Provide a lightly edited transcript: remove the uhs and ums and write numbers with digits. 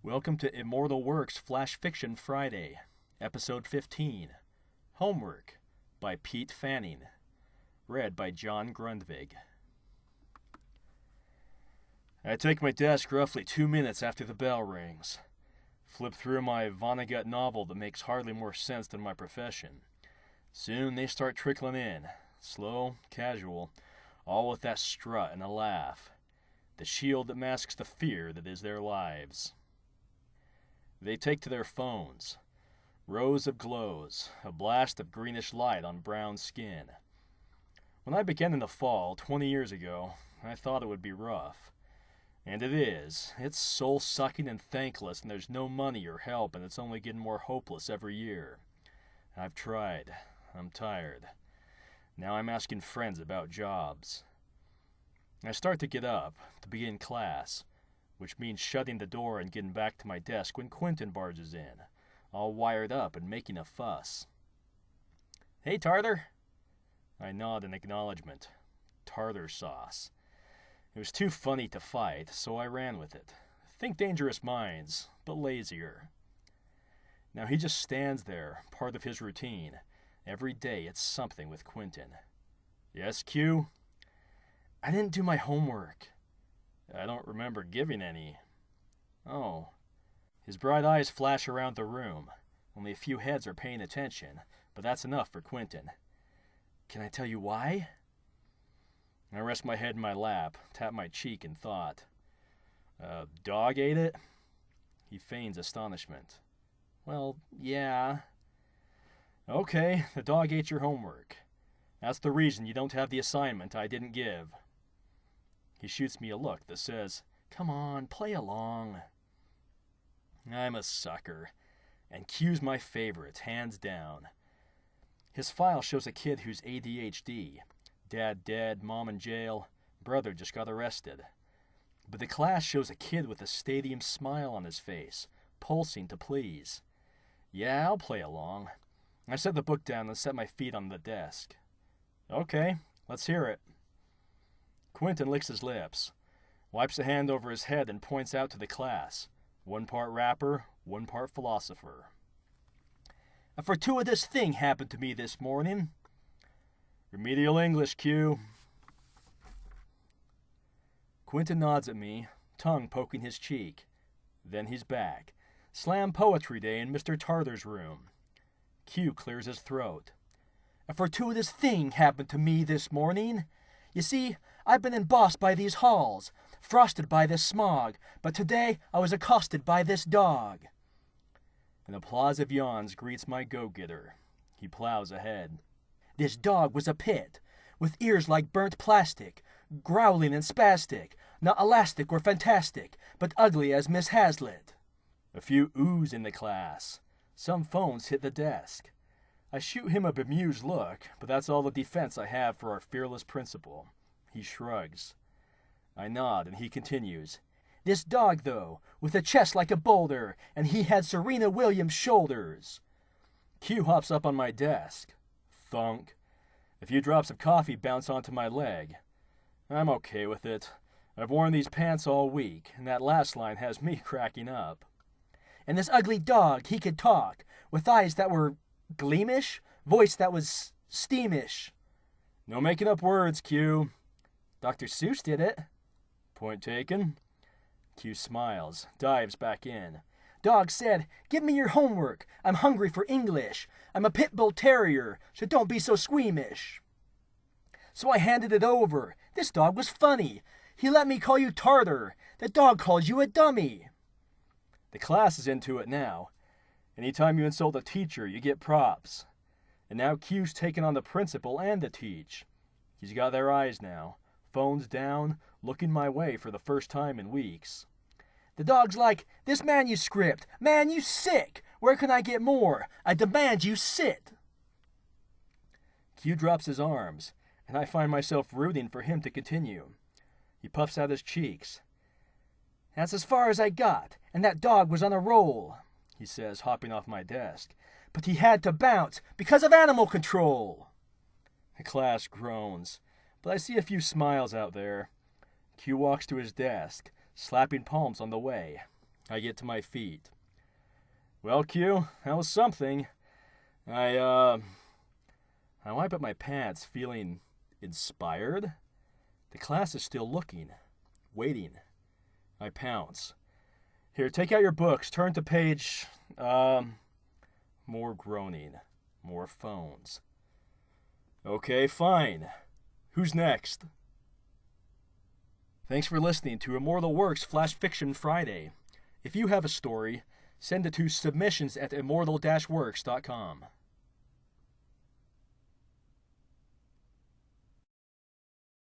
Welcome to Immortal Works Flash Fiction Friday, Episode 15, Homework by Pete Fanning, read by John Grundvig. I take my desk roughly 2 minutes after the bell rings. Flip through my Vonnegut novel that makes hardly more sense than my profession. Soon they start trickling in, slow, casual, all with that strut and a laugh, the shield that masks the fear that is their lives. They take to their phones. Rows of glows, a blast of greenish light on brown skin. When I began in the fall, 20 years ago, I thought it would be rough. And it is. It's soul-sucking and thankless, and there's no money or help, and it's only getting more hopeless every year. I've tried. I'm tired. Now I'm asking friends about jobs. I start to get up, to begin class, which means shutting the door and getting back to my desk when Quentin barges in, all wired up and making a fuss. "Hey, Tartar." I nod in acknowledgement. Tartar sauce. It was too funny to fight, so I ran with it. Think Dangerous Minds, but lazier. Now he just stands there, part of his routine. Every day it's something with Quentin. "Yes, Q?" "I didn't do my homework." "I don't remember giving any." "Oh." His bright eyes flash around the room. Only a few heads are paying attention, but that's enough for Quentin. "Can I tell you why?" I rest my head in my lap, tap my cheek in thought. Dog ate it?" He feigns astonishment. "Well, yeah." "Okay, the dog ate your homework. That's the reason you don't have the assignment I didn't give." He shoots me a look that says, "Come on, play along." I'm a sucker, and Q's my favorite, hands down. His file shows a kid who's ADHD. Dad dead, mom in jail, brother just got arrested. But the class shows a kid with a stadium smile on his face, pulsing to please. Yeah, I'll play along. I set the book down and set my feet on the desk. "Okay, let's hear it." Quentin licks his lips, wipes a hand over his head and points out to the class. One part rapper, one part philosopher. "A fortuitous thing happened to me this morning." "Remedial English, Q." Quentin nods at me, tongue poking his cheek. Then he's back. Slam poetry day in Mr. Tartar's room. Q clears his throat. "A fortuitous thing happened to me this morning. You see, I've been embossed by these halls, frosted by this smog, but today I was accosted by this dog." An applause of yawns greets my go-getter. He plows ahead. "This dog was a pit, with ears like burnt plastic, growling and spastic, not elastic or fantastic, but ugly as Miss Hazlitt." A few oohs in the class. Some phones hit the desk. I shoot him a bemused look, but that's all the defense I have for our fearless principal. He shrugs. I nod, and he continues. "This dog, though, with a chest like a boulder, and he had Serena Williams' shoulders." Q hops up on my desk. Thunk. A few drops of coffee bounce onto my leg. I'm okay with it. I've worn these pants all week, and that last line has me cracking up. "And this ugly dog, he could talk, with eyes that were gleamish, voice that was steamish." No making up words, Q. Dr. Seuss did it. Point taken. Q smiles, dives back in. "Dog said, 'Give me your homework. I'm hungry for English. I'm a pit bull terrier, so don't be so squeamish.' So I handed it over. This dog was funny. He let me call you Tartar. The dog calls you a dummy." The class is into it now. Anytime you insult a teacher, you get props. And now Q's taken on the principal and the teach. He's got their eyes now. Phones down, looking my way for the first time in weeks. The dog's like, "This manuscript, man, you sick. Where can I get more? I demand you sit." Q drops his arms, and I find myself rooting for him to continue. He puffs out his cheeks. "That's as far as I got, and that dog was on a roll," he says, hopping off my desk. "But he had to bounce because of animal control." The class groans, but I see a few smiles out there. Q walks to his desk, slapping palms on the way. I get to my feet. Well, Q, that was something. I wipe up my pants, feeling inspired. The class is still looking, waiting. I pounce. Here, take out your books. Turn to page... More groaning. More phones. Okay, fine. Who's next? Thanks for listening to Immortal Works Flash Fiction Friday. If you have a story, send it to submissions@immortal-works.com.